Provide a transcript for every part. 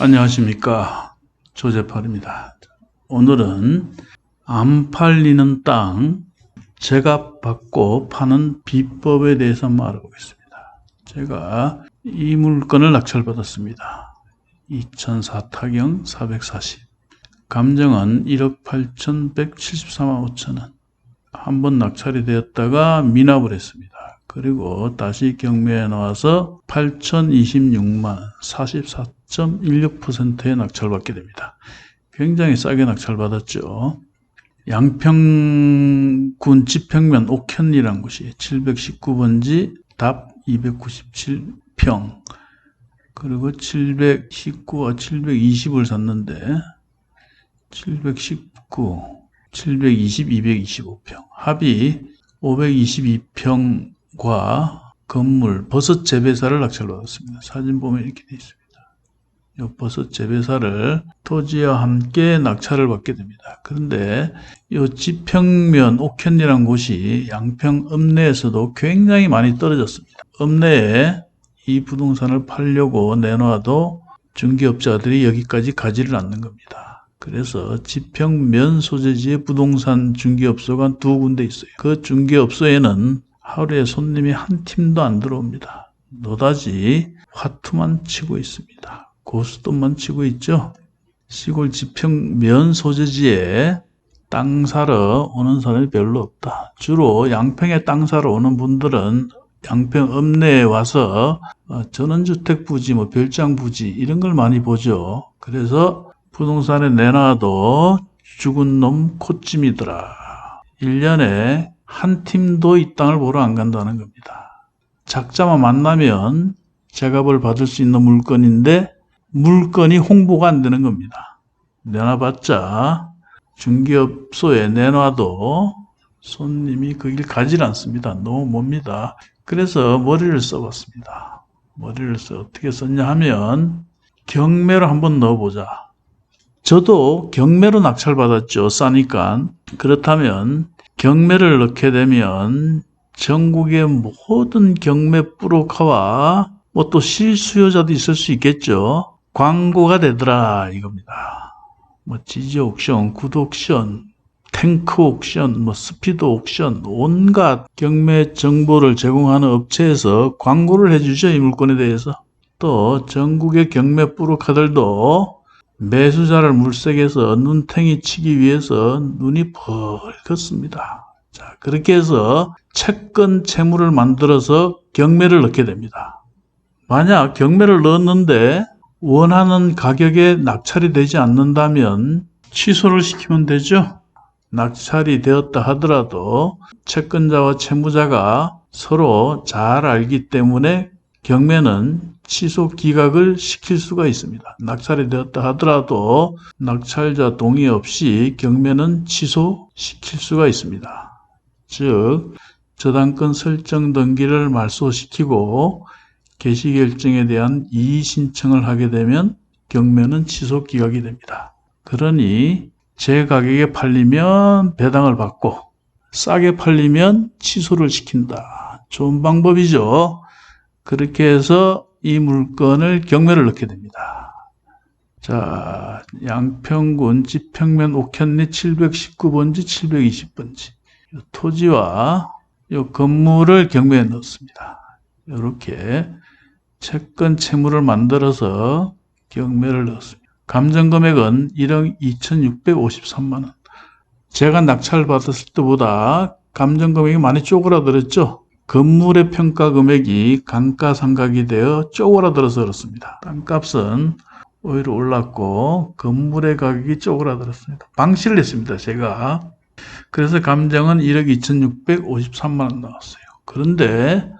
안녕하십니까. 조재팔입니다. 오늘은 안 팔리는 땅 제값 받고 파는 비법에 대해서 한번 알아보겠습니다. 제가 이 물건을 낙찰받았습니다. 2004 타경 440. 감정은 1억 8,174만 5천원. 한번 낙찰이 되었다가 미납을 했습니다. 그리고 다시 경매에 나와서 8,026만 44.16%에 낙찰받게 됩니다. 굉장히 싸게 낙찰받았죠. 양평군 지평면 옥현리라는 곳이 719번지 답 297평, 그리고 719와 720을 샀는데 719, 720, 225평, 합이 522평과 건물, 버섯 재배사를 낙찰받았습니다. 사진 보면 이렇게 되어 있습니다. 이 버섯 재배사를 토지와 함께 낙찰을 받게 됩니다. 그런데 이 지평면 옥현리라는 곳이 양평 읍내에서도 굉장히 많이 떨어졌습니다. 읍내에 이 부동산을 팔려고 내놔도 중개업자들이 여기까지 가지를 않는 겁니다. 그래서 지평면 소재지의 부동산 중개업소가 두 군데 있어요. 그 중개업소에는 하루에 손님이 한 팀도 안 들어옵니다. 노다지 화투만 치고 있습니다. 고스톱만 치고 있죠. 시골 지평면 소재지에 땅 사러 오는 사람이 별로 없다. 주로 양평에 땅 사러 오는 분들은 양평 읍내에 와서 전원주택 부지, 별장 부지 이런 걸 많이 보죠. 그래서 부동산에 내놔도 죽은 놈 코찜이더라. 1년에 한 팀도 이 땅을 보러 안 간다는 겁니다. 작자만 만나면 제값을 받을 수 있는 물건인데 물건이 홍보가 안 되는 겁니다. 내놔봤자 중개업소에 내놔도 손님이 거길 가질 않습니다. 너무 멉니다. 그래서 머리를 써봤습니다. 머리를 어떻게 썼냐 하면 경매로 한번 넣어보자. 저도 경매로 낙찰받았죠. 싸니까. 그렇다면 경매를 넣게 되면 전국의 모든 경매 브로커와 또 실수요자도 있을 수 있겠죠. 광고가 되더라 이겁니다. 지지 옥션, 굿 옥션, 탱크 옥션, 스피드 옥션, 온갖 경매 정보를 제공하는 업체에서 광고를 해주죠. 이 물건에 대해서. 또 전국의 경매 브로커들도 매수자를 물색해서 눈탱이 치기 위해서 눈이 벌겋습니다. 자, 그렇게 해서 채권 채무를 만들어서 경매를 넣게 됩니다. 만약 경매를 넣었는데 원하는 가격에 낙찰이 되지 않는다면 취소를 시키면 되죠. 낙찰이 되었다 하더라도 채권자와 채무자가 서로 잘 알기 때문에 경매는 취소 기각을 시킬 수가 있습니다. 낙찰이 되었다 하더라도 낙찰자 동의 없이 경매는 취소시킬 수가 있습니다. 즉, 저당권 설정 등기를 말소시키고 개시결정에 대한 이의 신청을 하게 되면 경매는 취소 기각이 됩니다. 그러니 제 가격에 팔리면 배당을 받고 싸게 팔리면 취소를 시킨다. 좋은 방법이죠. 그렇게 해서 이 물건을 경매를 넣게 됩니다. 자, 양평군 지평면 옥현리 719번지, 720번지. 토지와 이 건물을 경매에 넣었습니다. 이렇게 채권 채무를 만들어서 경매를 넣었습니다. 감정금액은 1억 2,653만원. 제가 낙찰 받았을 때보다 감정금액이 많이 쪼그라들었죠. 건물의 평가 금액이 감가상각이 되어 쪼그라들어서 그렇습니다. 땅값은 오히려 올랐고 건물의 가격이 쪼그라들었습니다. 방치를 했습니다. 제가. 그래서 감정은 1억 2,653만 원 나왔어요. 그런데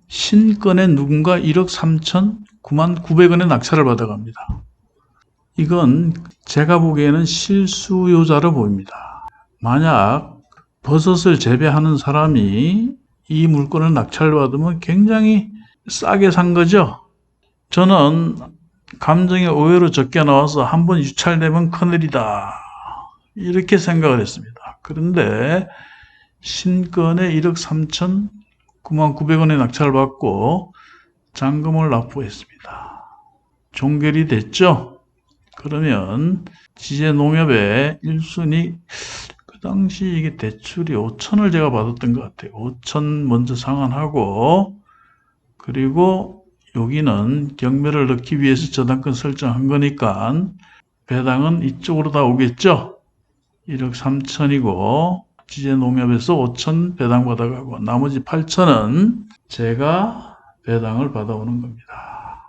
신건에 누군가 1억 3,009만 900원에 낙찰을 받아갑니다. 이건 제가 보기에는 실수요자로 보입니다. 만약 버섯을 재배하는 사람이 이 물건을 낙찰받으면 굉장히 싸게 산 거죠. 저는 감정이 의외로 적게 나와서 한번 유찰되면 큰일이다. 이렇게 생각을 했습니다. 그런데 신건에 1억 3,009만 900원에 낙찰을 받고 잔금을 납부했습니다. 종결이 됐죠. 그러면 지제농협의 1순위 그 당시 이게 대출이 5천을 제가 받았던 것 같아요. 5천 먼저 상환하고 그리고 여기는 경매를 넣기 위해서 저당권 설정한 거니까 배당은 이쪽으로 다 오겠죠. 1억 3천이고 지제농협에서 5천 배당 받아가고 나머지 8천은 제가 배당을 받아오는 겁니다.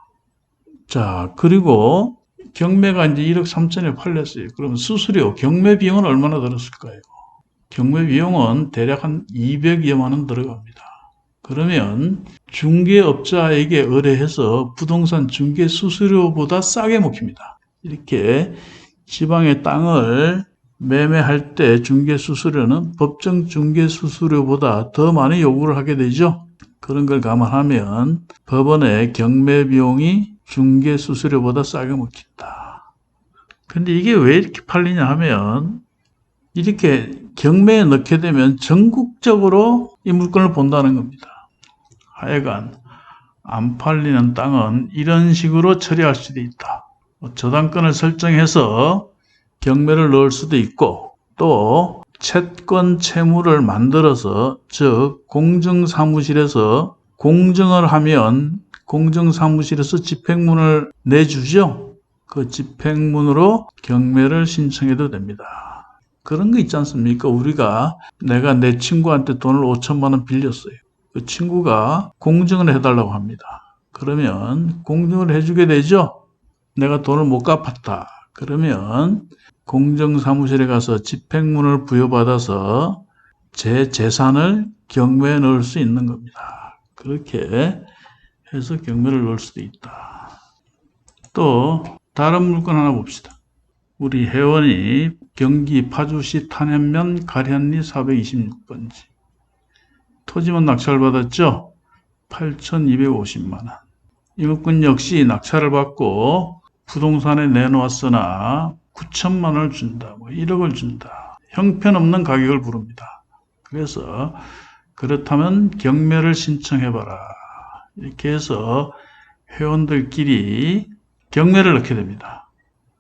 자, 그리고 경매가 이제 1억 3천에 팔렸어요. 그러면 수수료, 경매 비용은 얼마나 들었을까요? 경매 비용은 대략 한 200여만 원 들어갑니다. 그러면 중개업자에게 의뢰해서 부동산 중개 수수료보다 싸게 먹힙니다. 이렇게 지방의 땅을 매매할 때 중개 수수료는 법정 중개 수수료보다 더 많이 요구를 하게 되죠. 그런 걸 감안하면 법원의 경매 비용이 중개 수수료보다 싸게 먹힌다. 근데 이게 왜 이렇게 팔리냐 하면 이렇게 경매에 넣게 되면 전국적으로 이 물건을 본다는 겁니다. 하여간 안 팔리는 땅은 이런 식으로 처리할 수도 있다. 저당권을 설정해서 경매를 넣을 수도 있고 또 채권 채무를 만들어서 즉 공정사무실에서 공정을 하면 공정사무실에서 집행문을 내주죠. 그 집행문으로 경매를 신청해도 됩니다. 그런 거 있지 않습니까? 우리가 내가 내 친구한테 돈을 5천만 원 빌렸어요. 그 친구가 공증을 해달라고 합니다. 그러면 공증을 해주게 되죠. 내가 돈을 못 갚았다. 그러면 공정사무실에 가서 집행문을 부여받아서 제 재산을 경매에 넣을 수 있는 겁니다. 그렇게 해서 경매를 넣을 수도 있다. 또 다른 물건 하나 봅시다. 우리 회원이 경기 파주시 탄현면 가련리 426번지 토지만 낙찰받았죠? 8,250만 원. 이 물건 역시 낙찰을 받고 부동산에 내놓았으나 9천만 원을 준다, 1억을 준다. 형편없는 가격을 부릅니다. 그래서 그렇다면 경매를 신청해봐라. 이렇게 해서 회원들끼리 경매를 넣게 됩니다.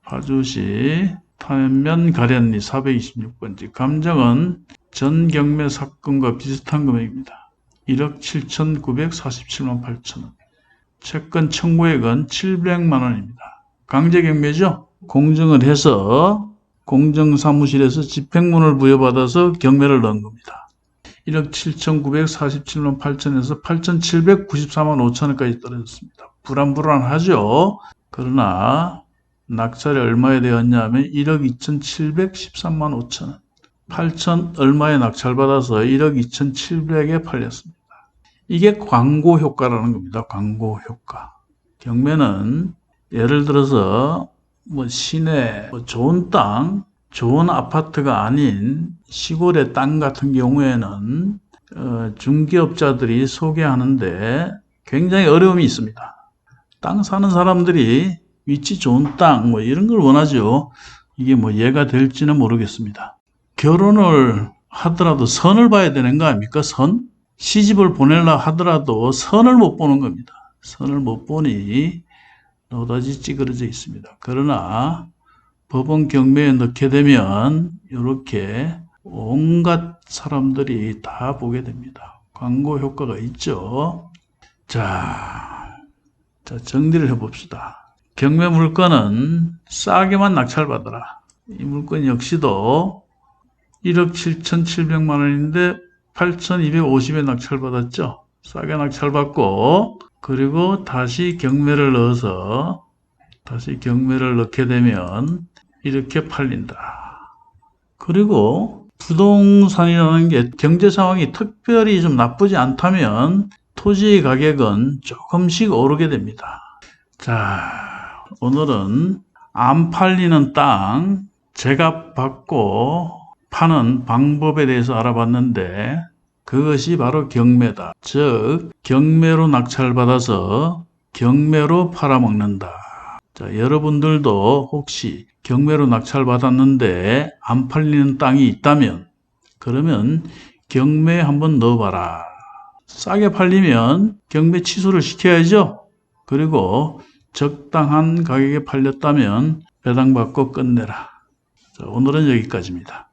파주시 탄현면 가련리 426번지 감정은 전 경매 사건과 비슷한 금액입니다. 1억 7,947만 8천 원. 채권 청구액은 700만 원입니다. 강제 경매죠? 공증을 해서 공정사무실에서 집행문을 부여받아서 경매를 넣은 겁니다. 1억 7,947만 8천에서 8,794만 5천 원까지 떨어졌습니다. 불안불안하죠? 그러나 낙찰이 얼마에 되었냐면 1억 2,713만 5천 원. 8천 얼마에 낙찰받아서 1억 2,700에 팔렸습니다. 이게 광고 효과라는 겁니다. 광고 효과. 경매는 예를 들어서 시내 좋은 땅, 좋은 아파트가 아닌 시골의 땅 같은 경우에는 중개업자들이 소개하는데 굉장히 어려움이 있습니다. 땅 사는 사람들이 위치 좋은 땅 이런 걸 원하죠. 이게 이해가 될지는 모르겠습니다. 결혼을 하더라도 선을 봐야 되는 거 아닙니까? 선? 시집을 보내려 하더라도 선을 못 보는 겁니다. 선을 못 보니 노다지 찌그러져 있습니다. 그러나 법원 경매에 넣게 되면 이렇게 온갖 사람들이 다 보게 됩니다. 광고 효과가 있죠. 자, 정리를 해봅시다. 경매 물건은 싸게만 낙찰받아라. 이 물건 역시도 1억 7,700만 원인데 8,250에 낙찰받았죠. 싸게 낙찰받고 그리고 다시 경매를 넣어서 다시 경매를 넣게 되면 이렇게 팔린다. 그리고 부동산이라는 게 경제 상황이 특별히 좀 나쁘지 않다면 토지의 가격은 조금씩 오르게 됩니다. 자, 오늘은 안 팔리는 땅 제값 받고 파는 방법에 대해서 알아봤는데 그것이 바로 경매다. 즉 경매로 낙찰받아서 경매로 팔아먹는다. 자, 여러분들도 혹시 경매로 낙찰받았는데 안 팔리는 땅이 있다면 그러면 경매에 한번 넣어봐라. 싸게 팔리면 경매 취소를 시켜야죠. 그리고 적당한 가격에 팔렸다면 배당받고 끝내라. 자, 오늘은 여기까지입니다.